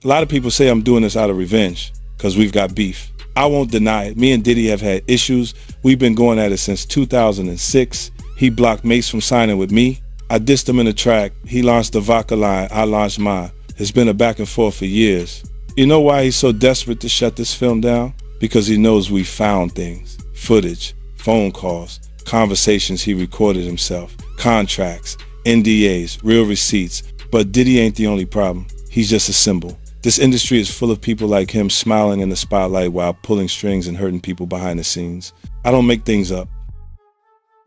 A lot of people say I'm doing this out of revenge because we've got beef. I won't deny it. Me and Diddy have had issues. We've been going at it since 2006. He blocked Mase from signing with me. I dissed him in a track. He launched the Vodka line. I launched mine. It's been a back and forth for years. You know why he's so desperate to shut this film down? Because he knows we found things. Footage, phone calls, conversations he recorded himself, contracts, NDAs, real receipts. But Diddy ain't the only problem. He's just a symbol. This industry is full of people like him smiling in the spotlight while pulling strings and hurting people behind the scenes. I don't make things up.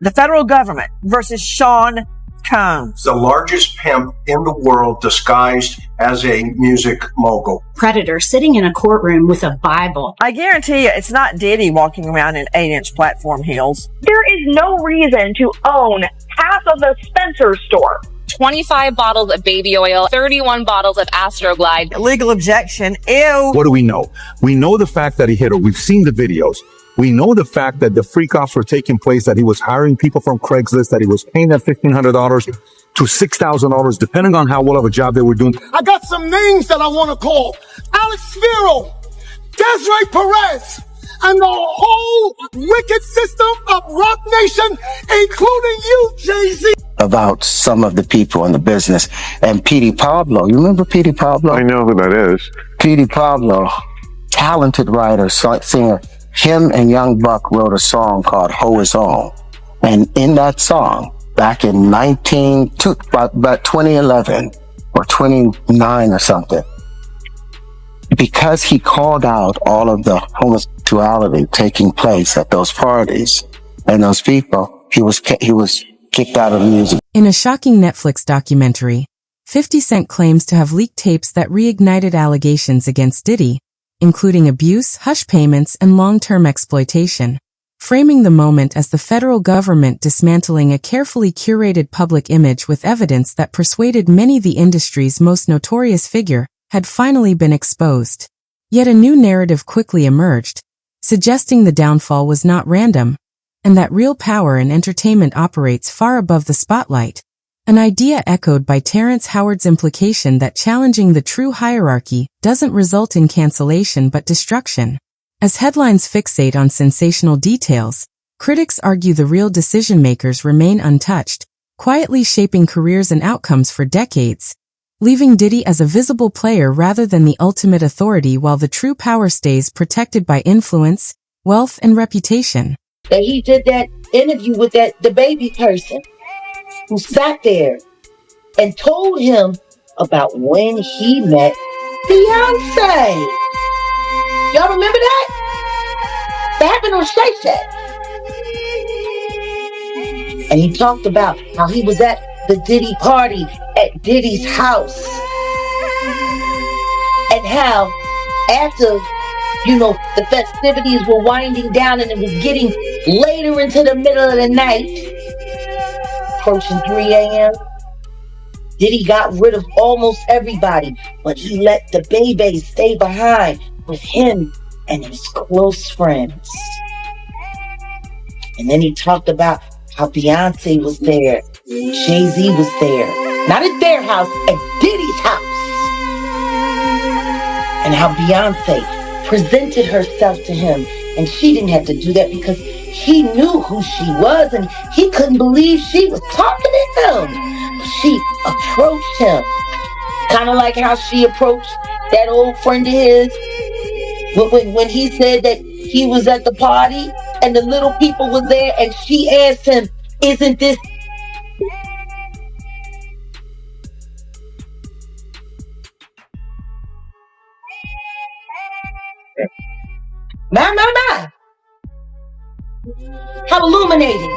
The federal government versus Sean Combs. The largest pimp in the world disguised as a music mogul. Predator sitting in a courtroom with a Bible. I guarantee you it's not Diddy walking around in 8-inch platform heels. There is no reason to own half of the Spencer store. 25 bottles of baby oil, 31 bottles of Astroglide. Illegal objection. Ew. What do we know? We know the fact that he hit her. We've seen the videos. We know the fact that the freak-offs were taking place, that he was hiring people from Craigslist, that he was paying them $1,500 to $6,000, depending on how well of a job they were doing. I got some names that I want to call. Alex Spiro, Desiree Perez, and the whole wicked system of Rock Nation, including you, Jay-Z. About some of the people in the business. And Petey Pablo, you remember Petey Pablo? I know who that is. Petey Pablo, talented writer, singer. Him and Young Buck wrote a song called Ho Is On. And in that song, back in about 2011 or 29 or something, because he called out all of the homosexuality taking place at those parties and those people, he was kicked out of the music. In a shocking Netflix documentary, 50 Cent claims to have leaked tapes that reignited allegations against Diddy, including abuse, hush payments, and long-term exploitation, framing the moment as the federal government dismantling a carefully curated public image with evidence that persuaded many the industry's most notorious figure had finally been exposed. Yet a new narrative quickly emerged, suggesting the downfall was not random, and that real power in entertainment operates far above the spotlight, an idea echoed by Terrence Howard's implication that challenging the true hierarchy doesn't result in cancellation but destruction. As headlines fixate on sensational details, critics argue the real decision-makers remain untouched, quietly shaping careers and outcomes for decades, leaving Diddy as a visible player rather than the ultimate authority while the true power stays protected by influence, wealth, and reputation. That he did that interview with the baby person who sat there and told him about when he met Beyonce. Y'all remember that? That happened on Shay Shack. And he talked about how he was at the Diddy party at Diddy's house. And how after, the festivities were winding down and it was getting later into the middle of the night, approaching 3 a.m., Diddy got rid of almost everybody, but he let the baby stay behind with him and his close friends. And then he talked about how Beyonce was there, Jay-Z was there, not at their house, at Diddy's house. And how Beyonce presented herself to him, and she didn't have to do that because he knew who she was and he couldn't believe she was talking to him. She approached him, kind of like how she approached that old friend of his when he said that he was at the party and the little people was there, and she asked him, "Isn't this?" My. How illuminating.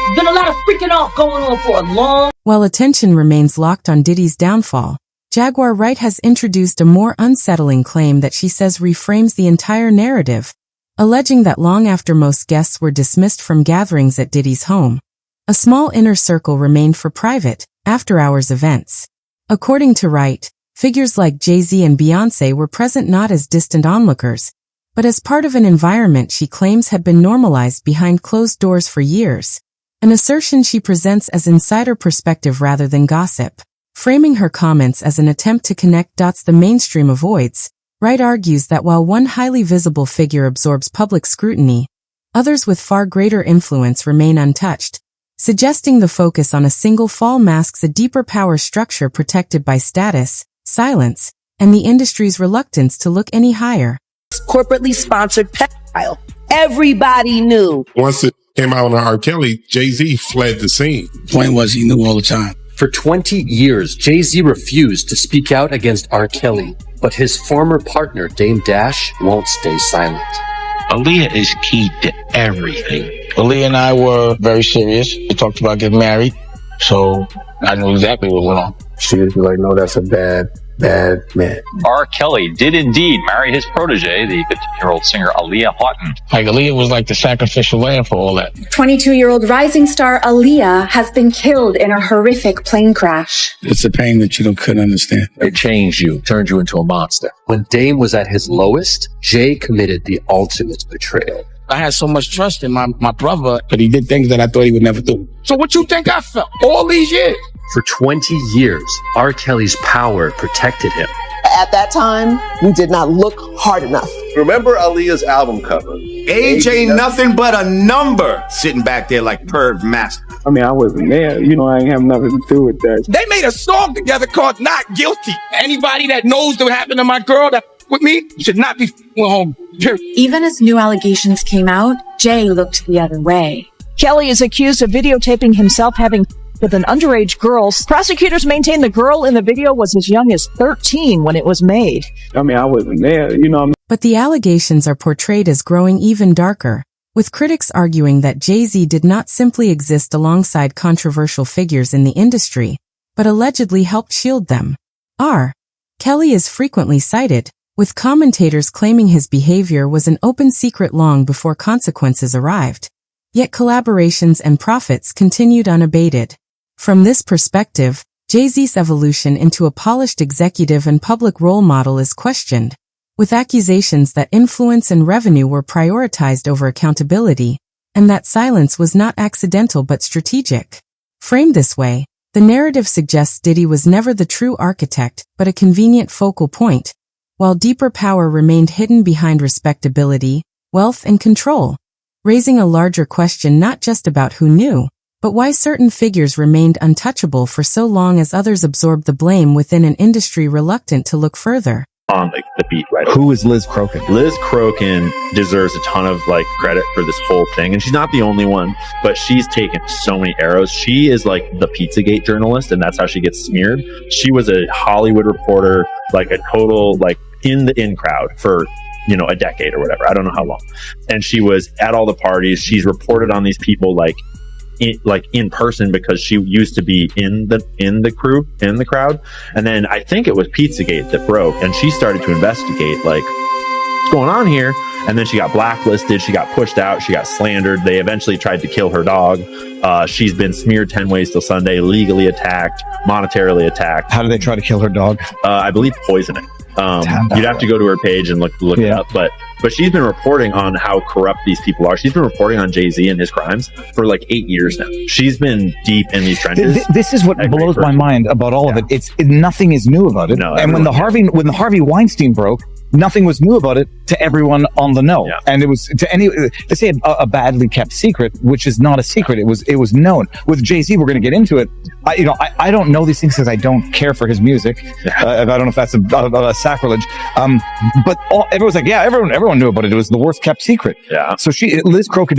There's been a lot of freaking off going on for a long... While attention remains locked on Diddy's downfall, Jaguar Wright has introduced a more unsettling claim that she says reframes the entire narrative, alleging that long after most guests were dismissed from gatherings at Diddy's home, a small inner circle remained for private, after-hours events. According to Wright, figures like Jay-Z and Beyonce were present not as distant onlookers, but as part of an environment she claims had been normalized behind closed doors for years, an assertion she presents as insider perspective rather than gossip. Framing her comments as an attempt to connect dots the mainstream avoids, Wright argues that while one highly visible figure absorbs public scrutiny, others with far greater influence remain untouched, suggesting the focus on a single fall masks a deeper power structure protected by status, silence, and the industry's reluctance to look any higher. Corporately sponsored pedophile. Everybody knew. Once it came out on R. Kelly, Jay-Z fled the scene. Point was, he knew all the time. For 20 years, Jay-Z refused to speak out against R. Kelly, but his former partner, Dame Dash, won't stay silent. Aaliyah is key to everything. Aaliyah and I were very serious. We talked about getting married, so I knew exactly what went on. She would be like, no, that's a bad man. R. Kelly did indeed marry his protege, the 15-year-old singer Aaliyah Houghton. Like, Aaliyah was like the sacrificial lamb for all that. 22-year-old rising star Aaliyah has been killed in a horrific plane crash. It's a pain that you couldn't understand. It changed you, turned you into a monster. When Dame was at his lowest, Jay committed the ultimate betrayal. I had so much trust in my brother, but he did things that I thought he would never do. So what you think I felt all these years? For 20 years, R. Kelly's power protected him. At that time, we did not look hard enough. Remember Aaliyah's album cover? Age ain't nothing but a number, sitting back there like Perv Master. I mean, I wasn't there. I ain't have nothing to do with that. They made a song together called Not Guilty. Anybody that knows what happened to my girl that with me should not be home. Even as new allegations came out, Jay looked the other way. Kelly is accused of videotaping himself having with an underage girl. Prosecutors maintain the girl in the video was as young as 13 when it was made. I mean, I wasn't there, But the allegations are portrayed as growing even darker, with critics arguing that Jay-Z did not simply exist alongside controversial figures in the industry, but allegedly helped shield them. R. Kelly is frequently cited, with commentators claiming his behavior was an open secret long before consequences arrived. Yet collaborations and profits continued unabated. From this perspective, Jay-Z's evolution into a polished executive and public role model is questioned, with accusations that influence and revenue were prioritized over accountability, and that silence was not accidental but strategic. Framed this way, the narrative suggests Diddy was never the true architect but a convenient focal point, while deeper power remained hidden behind respectability, wealth, and control, raising a larger question not just about who knew, but why certain figures remained untouchable for so long as others absorbed the blame within an industry reluctant to look further. On the beat, right? Who is Liz Crokin? Liz Crokin deserves a ton of credit for this whole thing, and she's not the only one, but she's taken so many arrows. She is like the Pizzagate journalist, and that's how she gets smeared. She was a Hollywood reporter, like a total in the in crowd for a decade or whatever. I don't know how long, and she was at all the parties. She's reported on these people in person because she used to be in the crowd. And then I think it was Pizzagate that broke, and she started to investigate what's going on here. And then she got blacklisted, she got pushed out, she got slandered. They eventually tried to kill her dog. She's been smeared 10 ways till Sunday, legally attacked, monetarily attacked. How did they try to kill her dog? I believe poisoning. You'd have to go to her page and look it up, but she's been reporting on how corrupt these people are. She's been reporting on Jay-Z and his crimes for 8 years now. She's been deep in these trenches. This is what blows my mind about all of it. Nothing is new about it. No, and when the Harvey Weinstein broke, nothing was new about it to everyone on the know. Yeah. And it was to say a badly kept secret, which is not a secret. It was known. With Jay-Z, we're going to get into it. I don't know these things because I don't care for his music. I don't know if that's a sacrilege. But everyone's like, yeah, everyone knew about it. It was the worst kept secret. Yeah. So Liz Crokin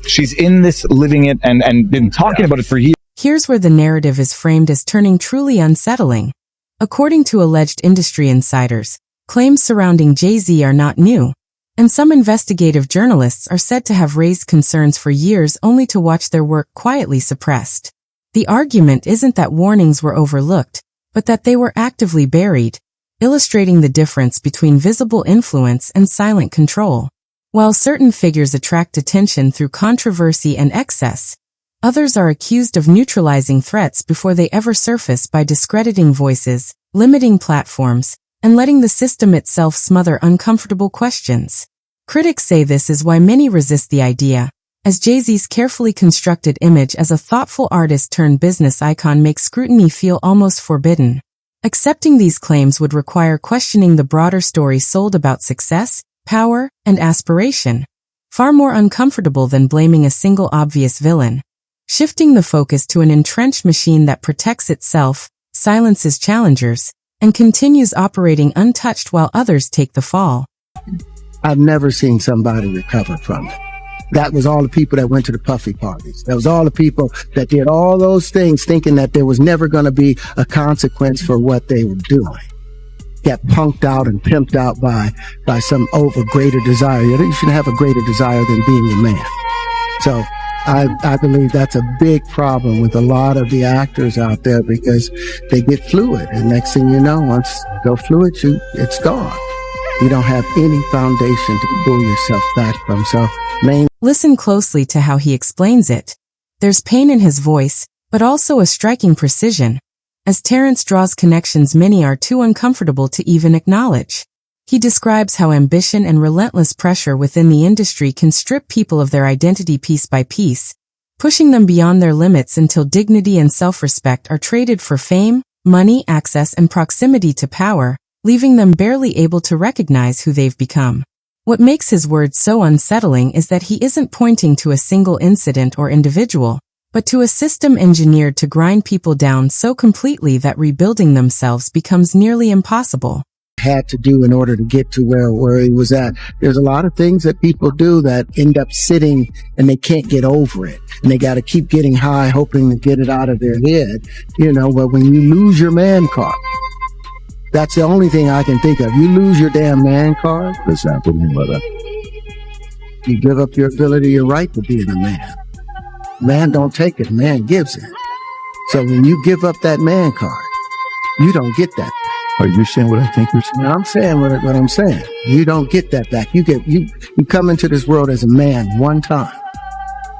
she's in this, living it, and been talking about it for years. Here's where the narrative is framed as turning truly unsettling. According to alleged industry insiders, claims surrounding Jay-Z are not new, and some investigative journalists are said to have raised concerns for years only to watch their work quietly suppressed. The argument isn't that warnings were overlooked, but that they were actively buried, illustrating the difference between visible influence and silent control. While certain figures attract attention through controversy and excess, others are accused of neutralizing threats before they ever surface by discrediting voices, limiting platforms, and letting the system itself smother uncomfortable questions. Critics say this is why many resist the idea as Jay-Z's carefully constructed image as a thoughtful artist turned business icon makes scrutiny feel almost forbidden. Accepting these claims would require questioning the broader story sold about success, power, and aspiration, far more uncomfortable than blaming a single obvious villain. Shifting the focus to an entrenched machine that protects itself, silences challengers, and continues operating untouched while others take the fall. I've never seen somebody recover from it. That was all the people that went to the Puffy parties. That was all the people that did all those things thinking that there was never going to be a consequence for what they were doing. Get punked out and pimped out by some over greater desire. You shouldn't have a greater desire than being a man. So I believe that's a big problem with a lot of the actors out there because they get fluid. And next thing you know, once you go fluid, it's gone. You don't have any foundation to pull yourself back from. So listen closely to how he explains it. There's pain in his voice, but also a striking precision, as Terrence draws connections many are too uncomfortable to even acknowledge. He describes how ambition and relentless pressure within the industry can strip people of their identity piece by piece, pushing them beyond their limits until dignity and self-respect are traded for fame, money, access, and proximity to power, leaving them barely able to recognize who they've become. What makes his words so unsettling is that he isn't pointing to a single incident or individual, but to a system engineered to grind people down so completely that rebuilding themselves becomes nearly impossible. Had to do in order to get to where he was at. There's a lot of things that people do that end up sitting and they can't get over it. And they got to keep getting high, hoping to get it out of their head. But when you lose your man card, that's the only thing I can think of. You lose your damn man card. What's that? What do you mean by that? You give up your ability, your right to being a man. Man don't take it, man gives it. So when you give up that man card, you don't get that. Are you saying what I think you're saying? No, I'm saying what I'm saying. You don't get that back. You come into this world as a man one time.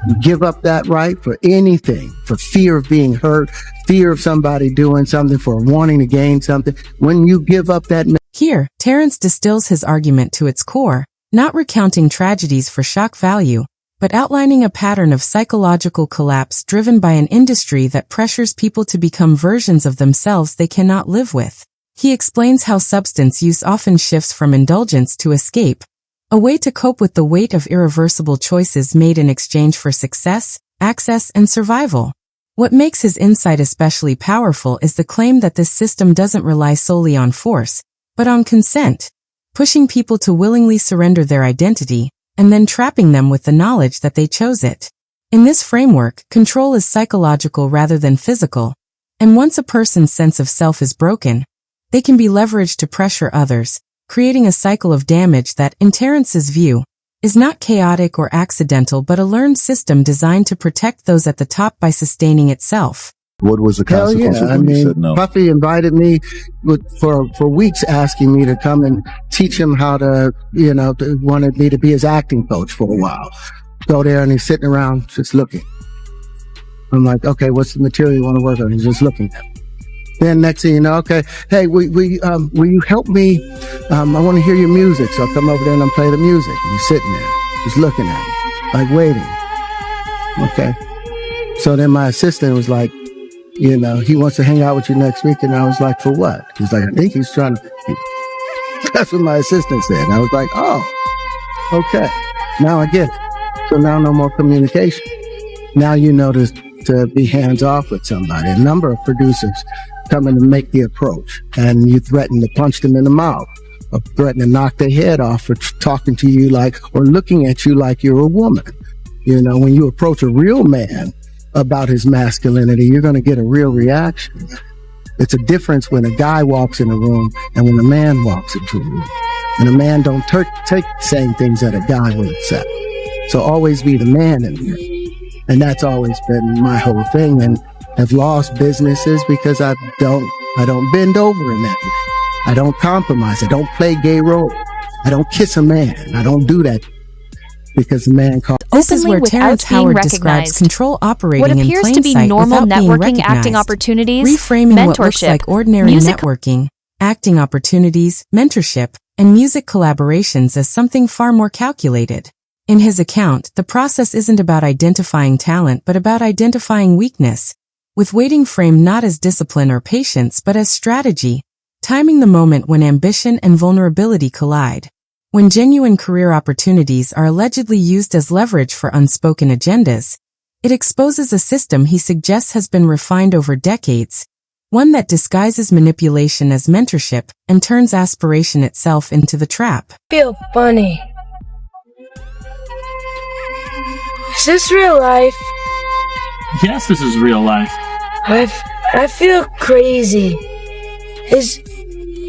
You give up that right for anything, for fear of being hurt, fear of somebody doing something, for wanting to gain something. When you give up that... Here, Terrence distills his argument to its core, not recounting tragedies for shock value, but outlining a pattern of psychological collapse driven by an industry that pressures people to become versions of themselves they cannot live with. He explains how substance use often shifts from indulgence to escape, a way to cope with the weight of irreversible choices made in exchange for success, access, and survival. What makes his insight especially powerful is the claim that this system doesn't rely solely on force, but on consent, pushing people to willingly surrender their identity, and then trapping them with the knowledge that they chose it. In this framework, control is psychological rather than physical, and once a person's sense of self is broken, they can be leveraged to pressure others, creating a cycle of damage that, in Terrence's view, is not chaotic or accidental but a learned system designed to protect those at the top by sustaining itself. What was the consequence when you said no? Puffy invited me for weeks, asking me to come and teach him how to, wanted me to be his acting coach for a while. Go there and he's sitting around just looking. I'm like, okay, what's the material you want to work on? He's just looking at me. Then next thing you know, okay, hey, will you help me? I want to hear your music. So I'll come over there and I'll play the music. And he's sitting there, just looking at me, like waiting. Okay. So then my assistant was like, he wants to hang out with you next week. And I was like, for what? He's like, I think he's trying to. That's what my assistant said. And I was like, oh, okay. Now I get it. So now no more communication. Now you know to be hands off with somebody. A number of producers coming to make the approach, and you threaten to punch them in the mouth, or threaten to knock their head off for talking to you or looking at you like you're a woman. When you approach a real man about his masculinity, you're going to get a real reaction. It's a difference when a guy walks in a room and when a man walks into a room. And a man don't take saying things that a guy would accept. So always be the man in here. And that's always been my whole thing. And I've lost businesses because I don't bend over in that way. I don't compromise. I don't play gay role. I don't kiss a man. I don't do that because the man called. This is where Terrence Howard describes control operating in plain sight without being recognized. What appears to be normal networking acting opportunities, reframing mentorship, what looks like ordinary networking, acting opportunities, mentorship, and music collaborations as something far more calculated. In his account, the process isn't about identifying talent but about identifying weakness, with waiting framed not as discipline or patience but as strategy, timing the moment when ambition and vulnerability collide. When genuine career opportunities are allegedly used as leverage for unspoken agendas, it exposes a system he suggests has been refined over decades, one that disguises manipulation as mentorship and turns aspiration itself into the trap. Feel funny. Is this real life? Yes, this is real life. I feel crazy. Is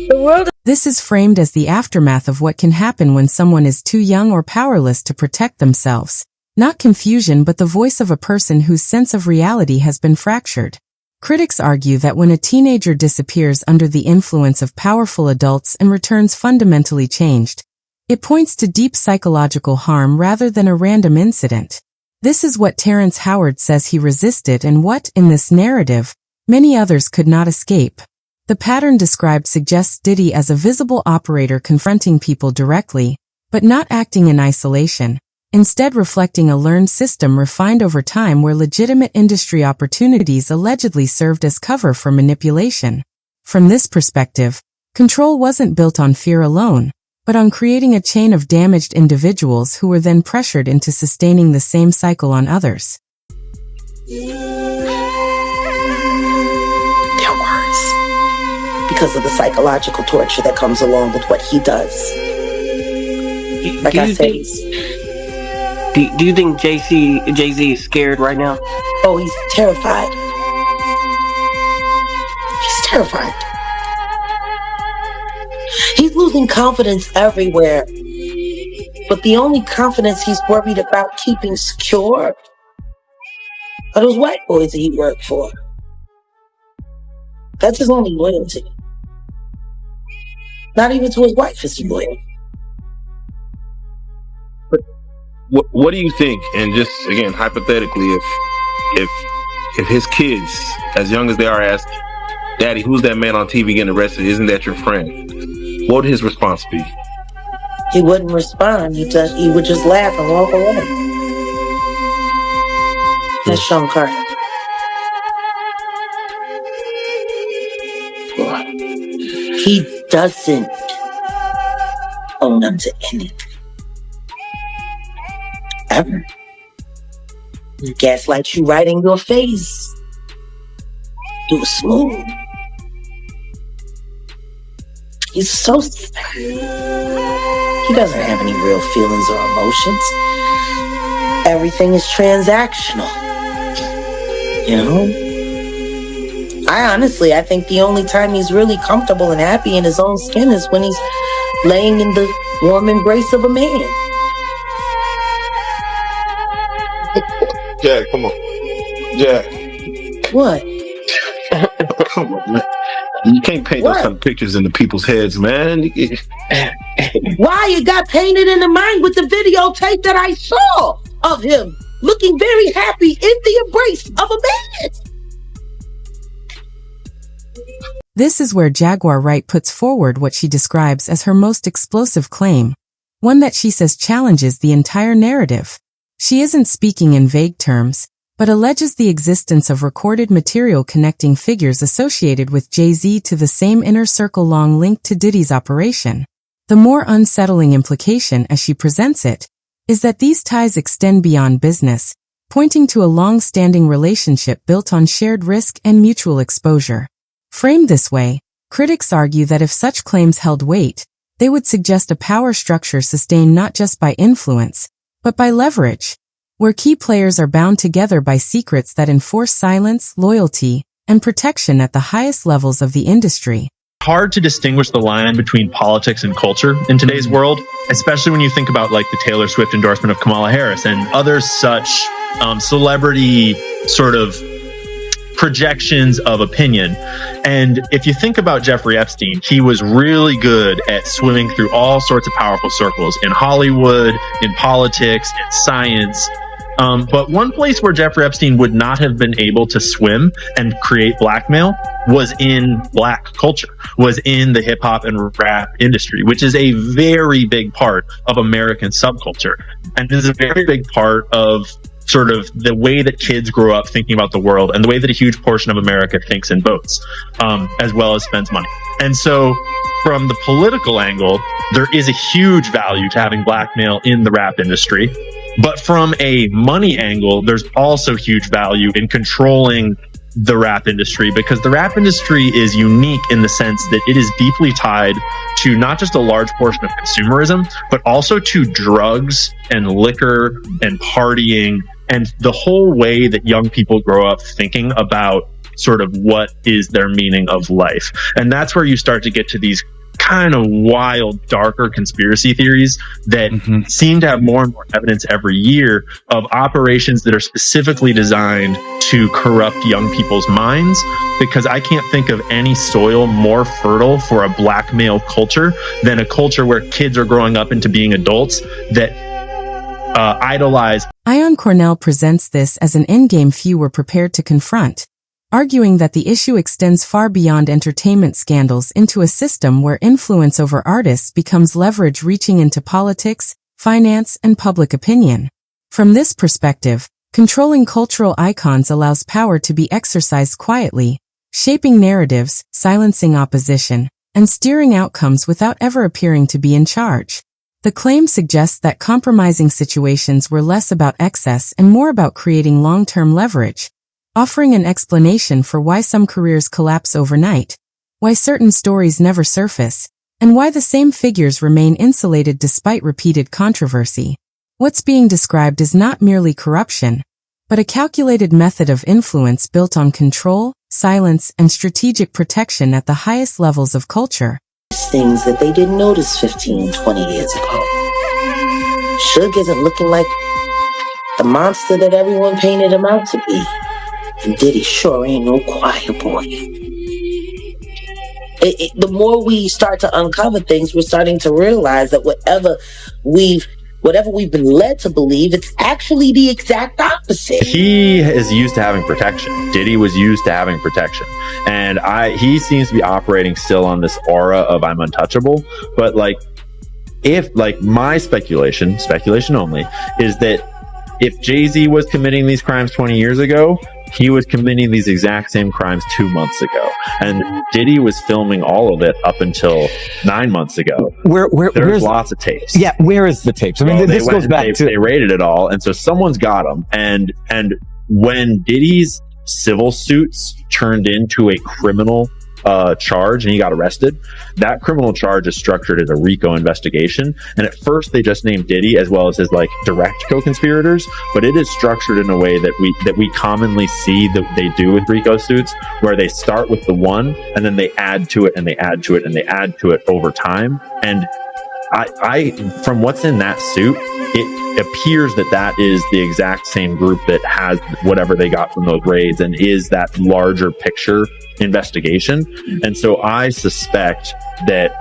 the world... This is framed as the aftermath of what can happen when someone is too young or powerless to protect themselves. Not confusion but the voice of a person whose sense of reality has been fractured. Critics argue that when a teenager disappears under the influence of powerful adults and returns fundamentally changed, it points to deep psychological harm rather than a random incident. This is what Terrence Howard says he resisted and what, in this narrative, many others could not escape. The pattern described suggests Diddy as a visible operator confronting people directly, but not acting in isolation, instead reflecting a learned system refined over time where legitimate industry opportunities allegedly served as cover for manipulation. From this perspective, control wasn't built on fear alone, but on creating a chain of damaged individuals who were then pressured into sustaining the same cycle on others. They're worse because of the psychological torture that comes along with what he does. Like I said, do you think Jay-Z is scared right now? Oh, he's terrified. He's terrified. He's losing confidence everywhere. But the only confidence he's worried about keeping secure are those white boys that he worked for. That's his only loyalty. Not even to his wife is he loyal. What do you think? And just again, hypothetically, if his kids, as young as they are, ask, "Daddy, who's that man on TV getting arrested? Isn't that your friend?" What would his response be? He wouldn't respond. He would just laugh and walk away. That's Sean Carter. He doesn't own up to anything. Ever. He gaslights you right in your face. Do it smooth. He's so sad. He doesn't have any real feelings or emotions. Everything is transactional. You know? I think the only time he's really comfortable and happy in his own skin is when he's laying in the warm embrace of a man. Jack, come on. Jack. What? Come on, man. You can't paint those kind of pictures into people's heads, man. Why you got painted in the mind with the videotape that I saw of him looking very happy in the embrace of a man? This is where Jaguar Wright puts forward what she describes as her most explosive claim, one that she says challenges the entire narrative. She isn't speaking in vague terms, but alleges the existence of recorded material connecting figures associated with Jay-Z to the same inner circle long linked to Diddy's operation. The more unsettling implication, as she presents it, is that these ties extend beyond business, pointing to a long-standing relationship built on shared risk and mutual exposure. Framed this way, critics argue that if such claims held weight, they would suggest a power structure sustained not just by influence, but by leverage, where key players are bound together by secrets that enforce silence, loyalty, and protection at the highest levels of the industry. Hard to distinguish the line between politics and culture in today's world, especially when you think about like the Taylor Swift endorsement of Kamala Harris and other such celebrity sort of projections of opinion. And if you think about Jeffrey Epstein, he was really good at swimming through all sorts of powerful circles in Hollywood, in politics, in science. But one place where Jeffrey Epstein would not have been able to swim and create blackmail was in black culture, was in the hip hop and rap industry, which is a very big part of American subculture. And is a very big part of sort of the way that kids grow up thinking about the world and the way that a huge portion of America thinks and votes, as well as spends money. And so from the political angle, there is a huge value to having blackmail in the rap industry. But from a money angle, there's also huge value in controlling the rap industry, because the rap industry is unique in the sense that it is deeply tied to not just a large portion of consumerism, but also to drugs and liquor and partying and the whole way that young people grow up thinking about sort of what is their meaning of life. And that's where you start to get to these kind of wild, darker conspiracy theories that seem to have more and more evidence every year of operations that are specifically designed to corrupt young people's minds, because I can't think of any soil more fertile for a blackmail culture than a culture where kids are growing up into being adults that idolize. Ion Cornell presents this as an endgame few were prepared to confront, arguing that the issue extends far beyond entertainment scandals into a system where influence over artists becomes leverage reaching into politics, finance, and public opinion. From this perspective, controlling cultural icons allows power to be exercised quietly, shaping narratives, silencing opposition, and steering outcomes without ever appearing to be in charge. The claim suggests that compromising situations were less about excess and more about creating long-term leverage, offering an explanation for why some careers collapse overnight, why certain stories never surface, and why the same figures remain insulated despite repeated controversy. What's being described is not merely corruption, but a calculated method of influence built on control, silence, and strategic protection at the highest levels of culture. Things that they didn't notice 15, 20 years ago. Suge isn't looking like the monster that everyone painted him out to be. And Diddy sure ain't no quiet boy. The more we start to uncover things, we're starting to realize that whatever we've been led to believe, it's actually the exact opposite. He is used to having protection. Diddy was used to having protection. And he seems to be operating still on this aura of I'm untouchable. But my speculation only, is that if Jay-Z was committing these crimes 20 years ago, he was committing these exact same crimes 2 months ago. And Diddy was filming all of it up until 9 months ago. There's lots of tapes. Yeah, where is the tapes? I mean, this goes back to... They rated it all, and so someone's got them. And when Diddy's civil suits turned into a criminal charge and he got arrested, that criminal charge is structured as a RICO investigation. And at first they just named Diddy as well as his direct co-conspirators, but it is structured in a way that we commonly see that they do with RICO suits, where they start with the one and then they add to it and they add to it and they add to it over time. And I from what's in that suit, it appears that is the exact same group that has whatever they got from those raids and is that larger picture investigation. And so I suspect that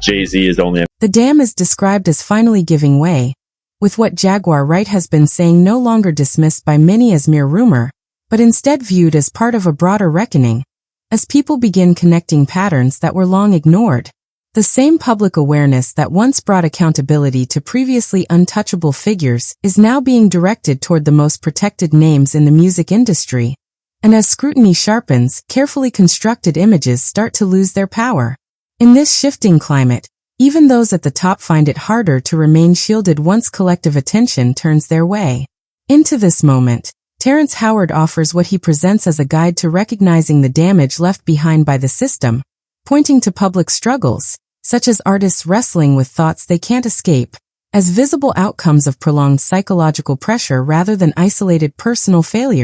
Jay-Z is only... The dam is described as finally giving way, with what Jaguar Wright has been saying no longer dismissed by many as mere rumor, but instead viewed as part of a broader reckoning, as people begin connecting patterns that were long ignored. The same public awareness that once brought accountability to previously untouchable figures is now being directed toward the most protected names in the music industry. And as scrutiny sharpens, carefully constructed images start to lose their power. In this shifting climate, even those at the top find it harder to remain shielded once collective attention turns their way. Into this moment, Terrence Howard offers what he presents as a guide to recognizing the damage left behind by the system, pointing to public struggles, such as artists wrestling with thoughts they can't escape, as visible outcomes of prolonged psychological pressure rather than isolated personal failure.